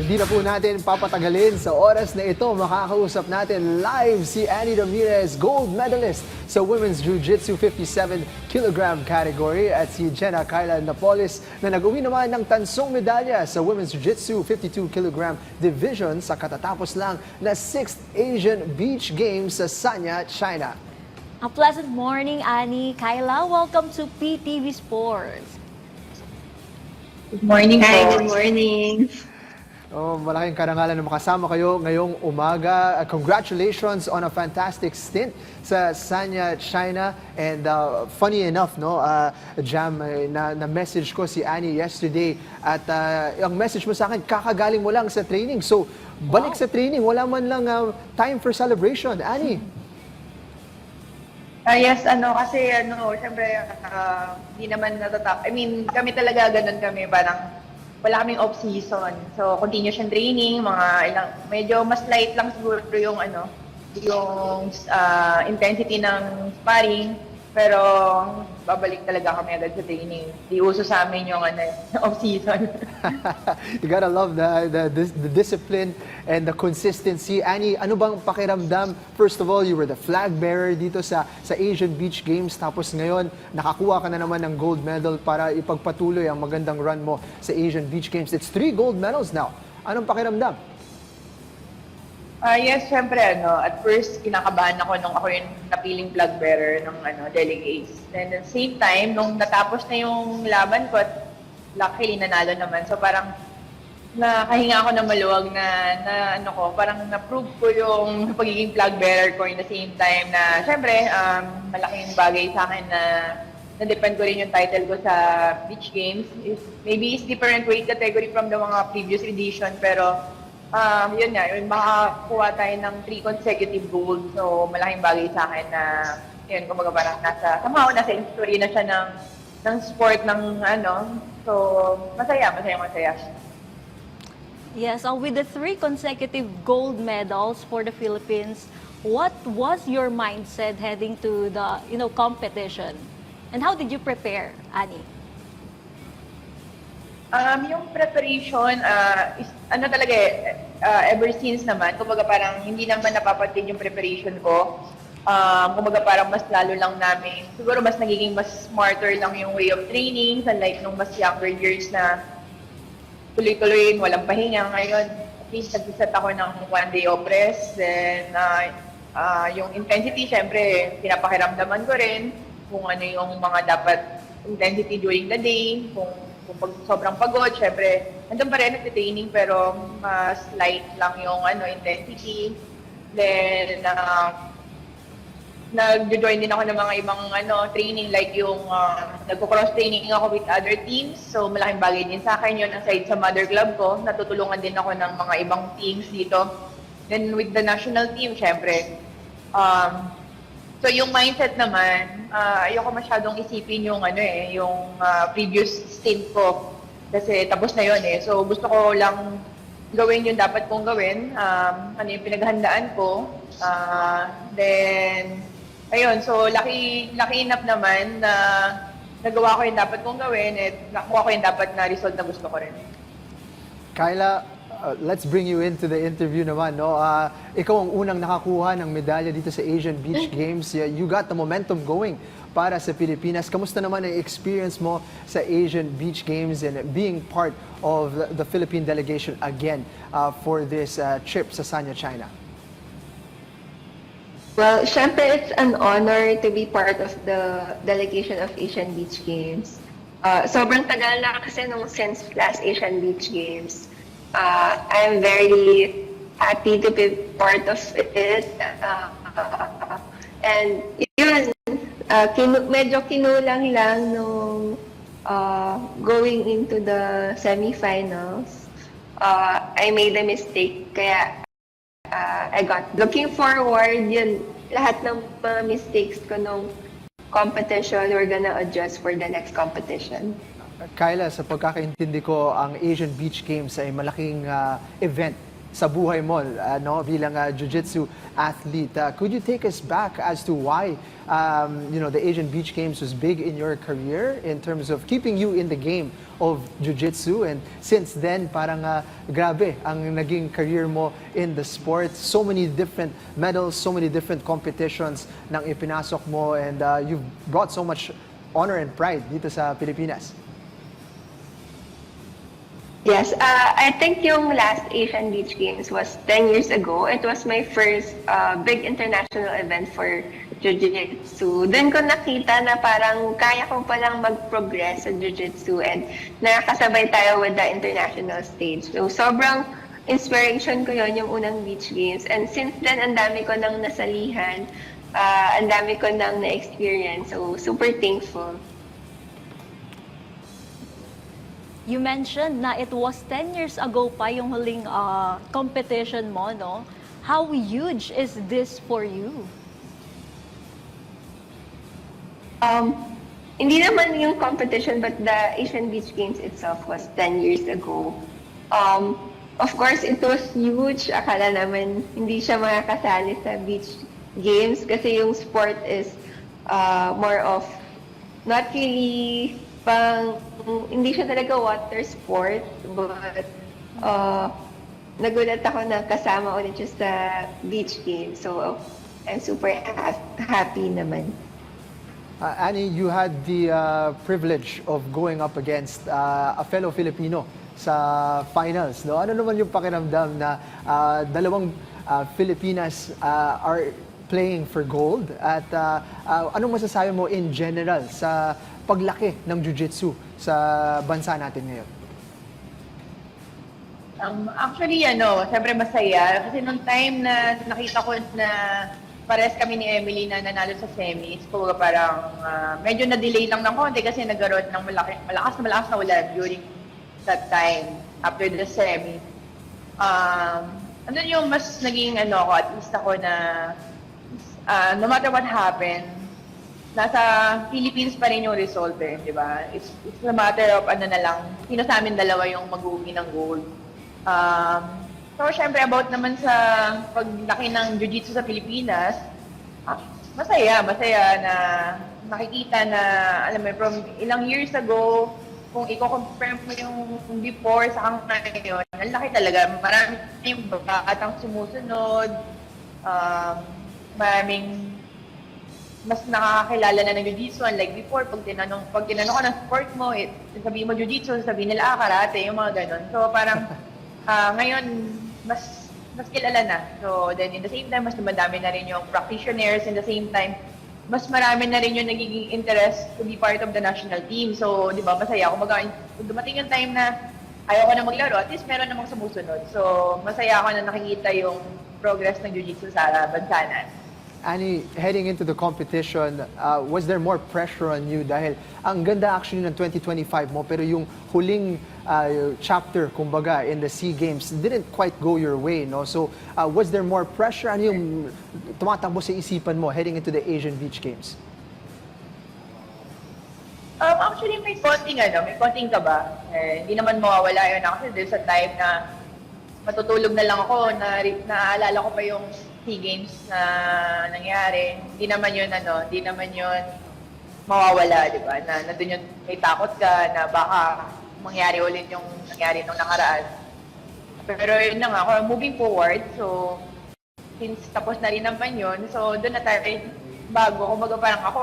Hindi na po natin papatagalin sa oras na ito. Makakausap natin live si Annie Ramirez, gold medalist sa Women's Jiu-Jitsu 57 kg category at si Jenna Kyla Napoles na nag-uwi naman ng tansong medalya sa Women's Jiu-Jitsu 52 kg division sa katatapos lang na 6th Asian Beach Games sa Sanya, China. A pleasant morning, Annie. Kyla, welcome to PTV Sports. Good morning po. Hi, good morning. Oh, malaking karangalan na makasama kayo ngayong umaga. Congratulations on a fantastic stint sa Sanya, China. And funny enough, no, Jam, na-message ko si Annie yesterday at ang message mo sa akin, kakagaling mo lang sa training. So, balik sa training, wala man lang time for celebration. Annie? Yes, kasi syempre, hindi naman natatap. I mean, kami talaga ganun kami, parang wala kaming off-season. So, continuous yung training, medyo mas light lang siguro yung, yung intensity ng sparring. Pero, babalik talaga kami agad sa training. Di uso sa amin yung off-season. You gotta love the discipline and the consistency. Annie, ano bang pakiramdam? First of all, you were the flag bearer dito sa Asian Beach Games. Tapos ngayon, nakakuha ka na naman ng gold medal para ipagpatuloy ang magandang run mo sa Asian Beach Games. It's 3 gold medals now. Anong pakiramdam? Yes, syempre, at first, kinakabahan ako nung ako yung napiling flag bearer ng delegates. And at the same time, nung natapos na yung laban ko, at luckily, nanalo naman. So parang, nakahinga ako ng maluwag parang na-prove ko yung pagiging flag bearer ko in the same time na, syempre, malaking bagay sa akin na na-depend ko rin yung title ko sa Beach Games. Maybe it's different weight category from the mga previous edition, pero yun nga, makakuha tayo ng 3 consecutive gold. So, malaking bagay sa akin na, yun, kumbaga parang somehow nasa history na siya ng sport, So, masaya. Yes, with the 3 consecutive gold medals for the Philippines, what was your mindset heading to the competition? And how did you prepare, Annie? Yung preparation, is, talaga ever since naman, kumbaga parang hindi naman napapatid yung preparation ko. Kumbaga parang mas lalo lang namin, siguro mas nagiging mas smarter lang yung way of training, unlike nung mas younger years na tuloy-tuloy, walang pahinga. Ngayon, at least nag-set ako ng 1 day of rest. Then, yung intensity, syempre, pinapakiramdaman ko rin kung ano yung mga dapat intensity during the day, kung pag sobrang pagod, syempre, nandun pa rin nag-training pero mas light lang yung intensity. Then, nag-join din ako ng mga ibang training like yung nagko-cross training ako with other teams. So, malaking bagay din sa akin yun. Aside sa mother club ko, natutulungan din ako ng mga ibang teams dito. Then, with the national team, syempre, so yung mindset naman, ayoko masyadong isipin yung yung previous stint ko kasi tapos na yun eh. So gusto ko lang gawin yung dapat kong gawin, yung pinaghandaan ko. Then ayun, so lucky enough naman na nagawa ko yung dapat kong gawin at nakuha ko yung dapat na result na gusto ko rin. Kyla, let's bring you into the interview naman, no? Ikaw ang unang nakakuha ng medalya dito sa Asian Beach Games. You got the momentum going para sa Pilipinas. Kamusta naman ang experience mo sa Asian Beach Games and being part of the Philippine delegation again for this trip sa Sanya, China? Well, syempre it's an honor to be part of the delegation of Asian Beach Games. Sobrang tagal na kasi since last Asian Beach Games. I'm very happy to be part of it. And yun, medyo kinulang lang nung going into the semifinals. I made a mistake, kaya I got looking forward, yun, lahat ng mga mistakes ko nung competition, we're gonna adjust for the next competition. Kyla, sa pagkakaintindi ko, ang Asian Beach Games ay malaking event sa buhay mo no, bilang jiu-jitsu athlete. Could you take us back as to why the Asian Beach Games was big in your career in terms of keeping you in the game of jiu-jitsu, and since then parang grabe ang naging career mo in the sport. So many different medals, so many different competitions nang ipinasok mo, and you've brought so much honor and pride dito sa Pilipinas. Yes, I think yung last Asian Beach Games was 10 years ago. It was my first big international event for Jiu-Jitsu. Doon ko nakita na parang kaya ko palang mag-progress sa Jiu-Jitsu and nakakasabay tayo with the international stage. So sobrang inspiration ko yon yung unang Beach Games. And since then, ang dami ko nang nasalihan, ang dami ko nang na-experience. So super thankful. You mentioned na it was 10 years ago pa yung huling competition mo, no? How huge is this for you? Hindi naman yung competition, but the Asian Beach Games itself was 10 years ago. Of course, it was huge. Akala naman hindi siya makakasali sa Beach Games kasi yung sport is more of not really hindi siya talaga water sport, but nagulat ako na kasama ulit siya sa Beach Games. So, I'm super happy naman. Annie, you had the privilege of going up against a fellow Filipino sa finals. No? Ano naman yung pakiramdam na dalawang Filipinas are playing for gold? At anong masasabi mo in general sa paglaki ng jiu-jitsu sa bansa natin ngayon? Actually, siyempre masaya. Kasi nung time na nakita ko na pares kami ni Emily na nanalo sa semis, so parang medyo na-delay lang ng konti kasi nagkaroon ng malakas na ulan during that time, after the semi. Ano yung mas naging at least ako na no matter what happened, nasa Philippines pa rin yung result di ba? It's a matter of na lang, sino sa amin dalawa yung mag-uwi ng gold. So, syempre, about naman sa paglaki ng jiu-jitsu sa Pilipinas, masaya na nakikita na, alam mo, from ilang years ago, kung i-compare mo yung before sa ngayon, ang laki talaga. Marami yung batang sumusunod, maraming mas nakakakilala na ng jiu-jitsu, unlike before, pag tinanong ko ng sport mo, sabihin mo jiu-jitsu, sabihin nila, karate, yung mga ganon. So parang, ngayon, mas kilala na. So then, in the same time, mas dumadami na rin yung practitioners, in the same time, mas marami na rin yung nagiging interest to be part of the national team. So, di ba, masaya. Kung dumating yung time na ayaw ko na maglaro, at least meron namang sumusunod. So, masaya ako na nakikita yung progress ng jiu-jitsu sa bansa natin. Annie, heading into the competition, was there more pressure on you? Dahil ang ganda actually ng 2025 mo, pero yung huling chapter, kumbaga, in the SEA Games didn't quite go your way, no? So, was there more pressure? Ano yung tumatakbo sa isipan mo heading into the Asian Beach Games? Actually, may konting kaba. Hindi naman mawawala yun. Kasi there's a time na matutulog na lang ako, naaalala ko pa yung SEA Games na nangyari. Hindi naman yun mawawala, di ba? Na doon yun, may takot ka na baka mangyari ulit yung nangyari nung nakaraan. Pero yun na nga, moving forward, so since tapos na rin naman yun, so doon na tayo bago. Kumbaga parang ako,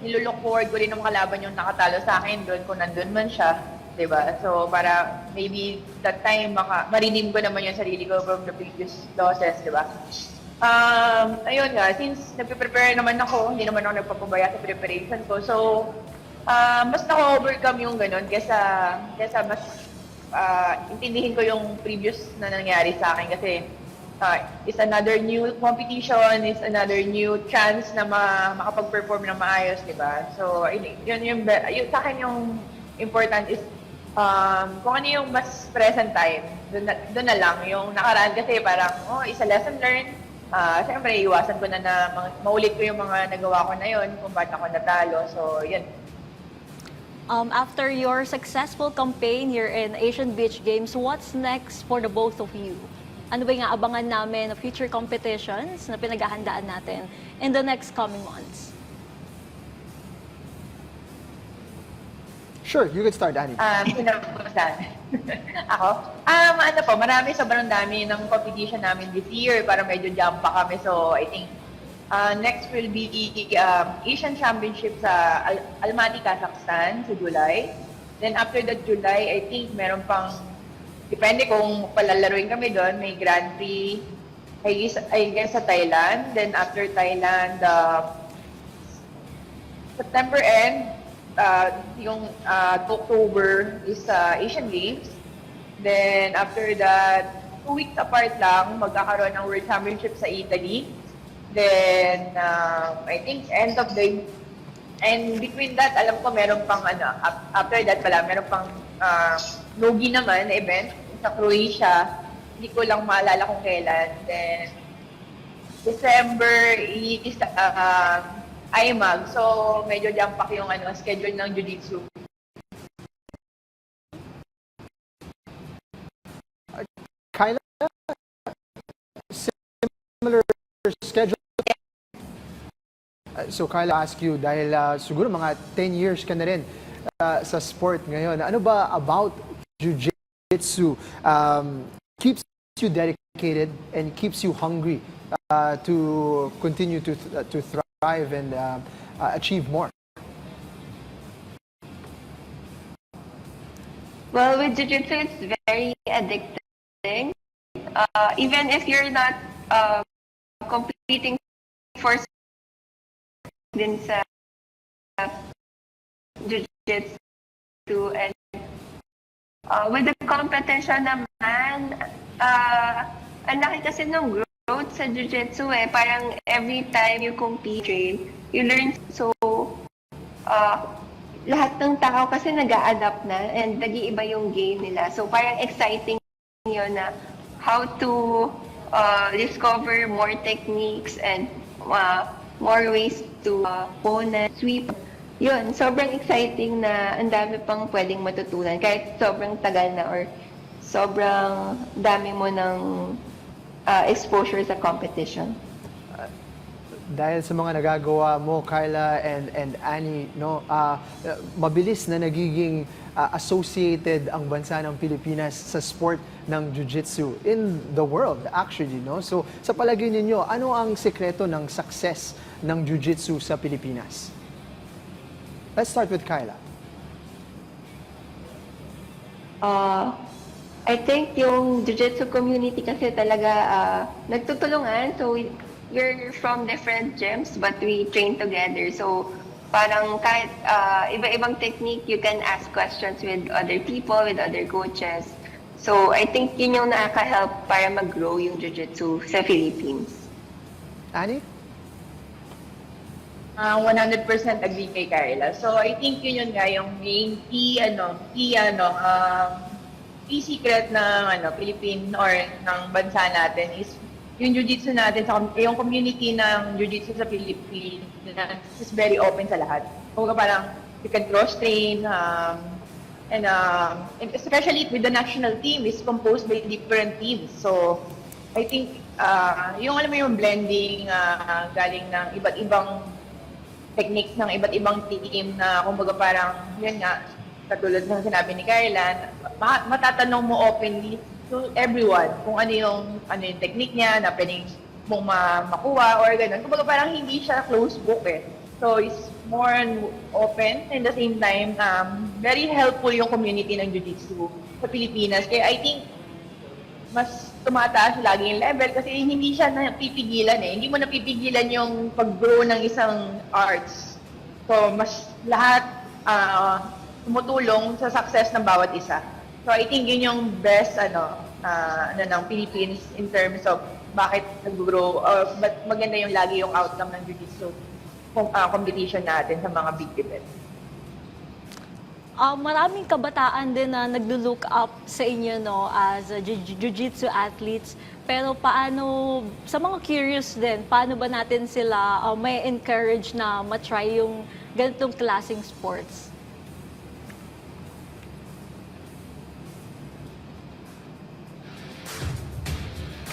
nilulook forward ko rin ng kalaban yung nakatalo sa akin doon kung nandun man siya. Diba? So, para maybe that time, marinim ko naman yung sarili ko from the previous losses, diba? Ayun nga, since nagpe-prepare naman ako, hindi naman ako nagpapabaya sa preparation ko. So, mas naka-overcome yung ganun kesa mas intindihin ko yung previous na nangyari sa akin kasi it's another new competition, it's another new chance na makapag-perform ng maayos, diba? So, yun sa akin yung important is kung ano yung mas present time, doon na lang. Yung nakaraan kasi parang, isa lesson learned. Siyempre, iwasan ko na maulit ko yung mga nagawa ko na yun kung ba't ako natalo. So, yun. After your successful campaign here in Asian Beach Games, what's next for the both of you? ano ba yung aabangan namin na future competitions na pinaghahandaan natin in the next coming months? Sure, you can start, Annie. Sinabutan. Ako? Ano po, sobrang dami ng competition namin this year. Parang medyo jump pa kami. So, I think next will be Asian Championship sa Almaty, Kazakhstan sa July. Then after that July, I think meron pang, depende kung palalaruin kami doon, may Grand Prix, I guess sa Thailand. Then after Thailand, September end, yung October is Asian Games. Then after that, 2 weeks apart lang, magkakaroon ng World Championship sa Italy. Then I think end of the, and between that, alam ko meron pang after that pala, meron pang Nogi naman na event sa Croatia. Hindi ko lang maalala kung kailan. Then December is IMAG. So, medyo jump pack yung schedule ng Jiu-Jitsu. Kyla, similar schedule. So, Kyla, ask you, dahil siguro mga 10 years ka na rin sa sport ngayon, ano ba about Jiu-Jitsu keeps you dedicated and keeps you hungry to continue to thrive and achieve more? Well, with Jiu-Jitsu, it's very addicting. Even if you're not competing for din sa Jiu-Jitsu, and with the competition naman, ang laki kasi ng growth sa Jiu-Jitsu parang every time you compete, you learn. So, lahat ng tao kasi nag-a-adapt na and nag-iiba yung game nila. So, parang exciting yun na how to discover more techniques and more ways to opponent, sweep. Yun, sobrang exciting na ang dami pang pwedeng matutunan kahit sobrang tagal na or sobrang dami mo ng exposure sa competition. Dahil sa mga nagagawa mo, Kyla and Annie, no, mabilis na nagiging associated ang bansa ng Pilipinas sa sport ng Jiu-Jitsu in the world, actually, no? So, sa palagay ninyo, ano ang sekreto ng success ng Jiu-Jitsu sa Pilipinas? Let's start with Kyla. I think yung Jiu-Jitsu community kasi talaga nagtutulungan. So, we're from different gyms but we train together. So, parang kahit iba-ibang technique, you can ask questions with other people, with other coaches. So, I think yun yung nakaka-help para mag-grow yung Jiu-Jitsu sa Philippines. Annie? 100% agree kay Kyla. So, I think yun nga yung main key secret ng Philippine or ng bansa natin is yung Jiu-Jitsu natin, yung community ng Jiu-Jitsu sa Philippines is very open sa lahat. Kung parang you can cross-train, and especially with the national team is composed by different teams. So, I think, yung alam mo yung blending galing ng iba't ibang techniques ng iba't ibang team na kumbaga parang, yan nga, katulad ng sinabi ni Kyla, matatanong mo openly to everyone kung ano yung technique niya na pwedeng mong makuha or gano'n. Kumbaga parang hindi siya closed book eh. So it's more open and at the same time, very helpful yung community ng Jiu-Jitsu sa Pilipinas. Kaya I think mas tumataas lagi yung level kasi hindi siya napipigilan eh. Hindi mo napipigilan yung pag-grow ng isang arts. So mas lahat tumutulong sa success ng bawat isa. So I think yun yung best ng Philippines in terms of bakit nag-grow, but maganda yung lagi yung outcome ng Jiu-Jitsu competition natin sa mga big events. Maraming kabataan din na naglo-look up sa inyo no as Jiu-Jitsu athletes. Pero paano, sa mga curious din, paano ba natin sila may encourage na matry yung ganitong klaseng sports?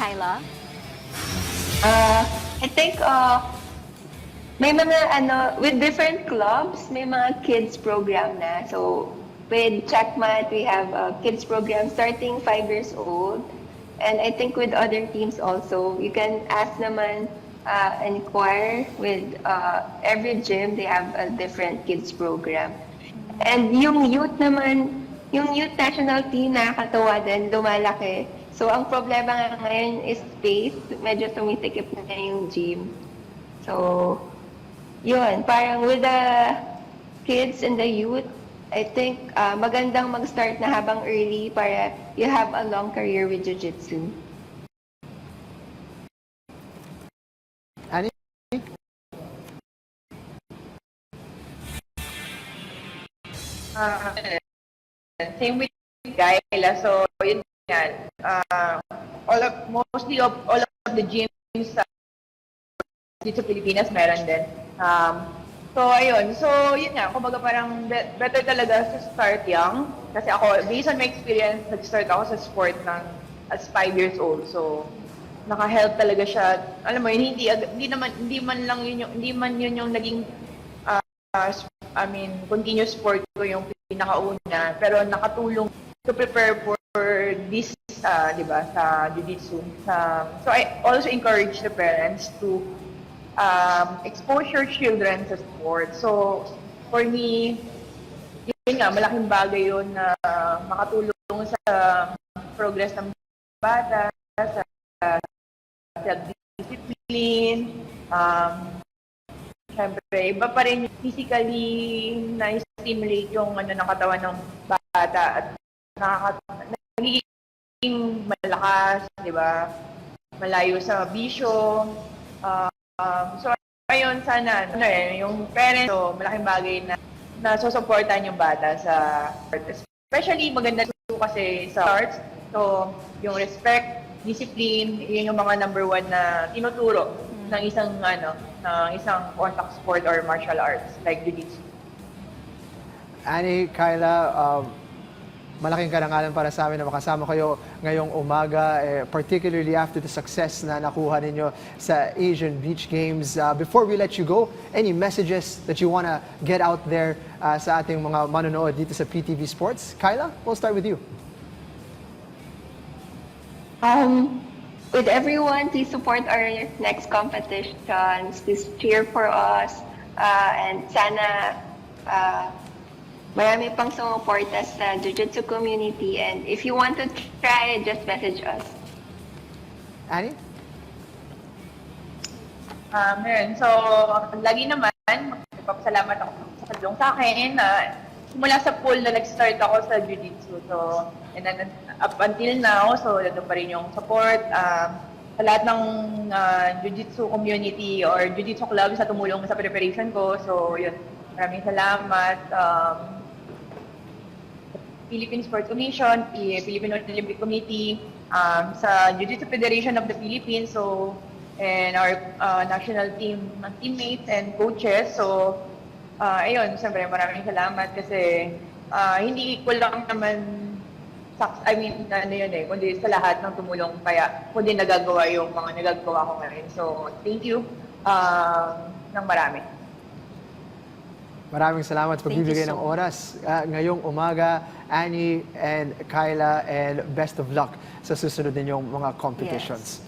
Kyla? I think may mga with different clubs, may mga kids program na. So with Checkmat, we have a kids program starting 5 years old. And I think with other teams also, you can ask naman inquire with every gym, they have a different kids program. And yung youth naman, yung youth national team nakakatawa din, lumalaki. So ang problema nga ngayon is space, medyo tumitikip na yung gym. So, yun, parang with the kids and the youth, I think magandang mag-start na habang early para you have a long career with Jiu-Jitsu. Annie? Same with Kyla. So, yun yan. Mostly of all of the gyms dito sa Pilipinas meron din. So, ayun. So, yun nga. Kumbaga parang better talaga sa start young. Kasi ako, based on my experience, nag-start ako sa sport as 5 years old. So, naka-help talaga siya. Alam mo, yun, hindi man yun yung naging continuous sport ko yung pinakauna. Pero nakatulong to prepare for this, di ba, sa Jiu-Jitsu. So, I also encourage the parents to expose your children sa sport. So, for me, yun nga, malaking bagay yun na makatulong sa progress ng bata, sa self-discipline. Siyempre, iba pa rin physically na-stimulate yung ng katawan ng bata at nagiging malakas, di ba? Malayo sa bisyo. So, ayun, sana, yung parents, so, malaking bagay na susuportan yung bata sa sport. Especially, maganda kasi sa arts. So, yung respect, discipline, yun yung mga number 1 na tinuturo ng isang contact sport or martial arts like Jiu-Jitsu. Annie, Kyla, malaking karangalan para sa amin na makasama kayo ngayong umaga, particularly after the success na nakuha ninyo sa Asian Beach Games. Before we let you go, any messages that you want to get out there sa ating mga manonood dito sa PTV Sports? Kyla, we'll start with you. With everyone, please support our next competitions. Please cheer for us. And sana marami pang sumuporta sa Jiu-Jitsu community. And if you want to try, just message us. Annie? So, lagi naman, magpapasalamat ako sa tulong sa akin na simula sa pool na nag-start ako sa Jiu-Jitsu. So, and then up until now, so nandun pa rin yung support. Sa lahat ng Jiu-Jitsu community or Jiu-Jitsu club sa tumulong sa preparation ko. So, yun, maraming salamat. Philippine Sports Commission, Philippine Olympic Committee, sa Jiu-Jitsu Federation of the Philippines, so, and our national teammates and coaches. So, ayun, siyempre maraming salamat kasi hindi ko lang naman kundi sa lahat ng tumulong kaya kundi nagagawa yung mga nagagawa ko ngayon. So, thank you ng marami. Maraming salamat sa pagbibigay ng oras ngayong umaga, Annie and Kyla, and best of luck sa susunod ninyong mga competitions.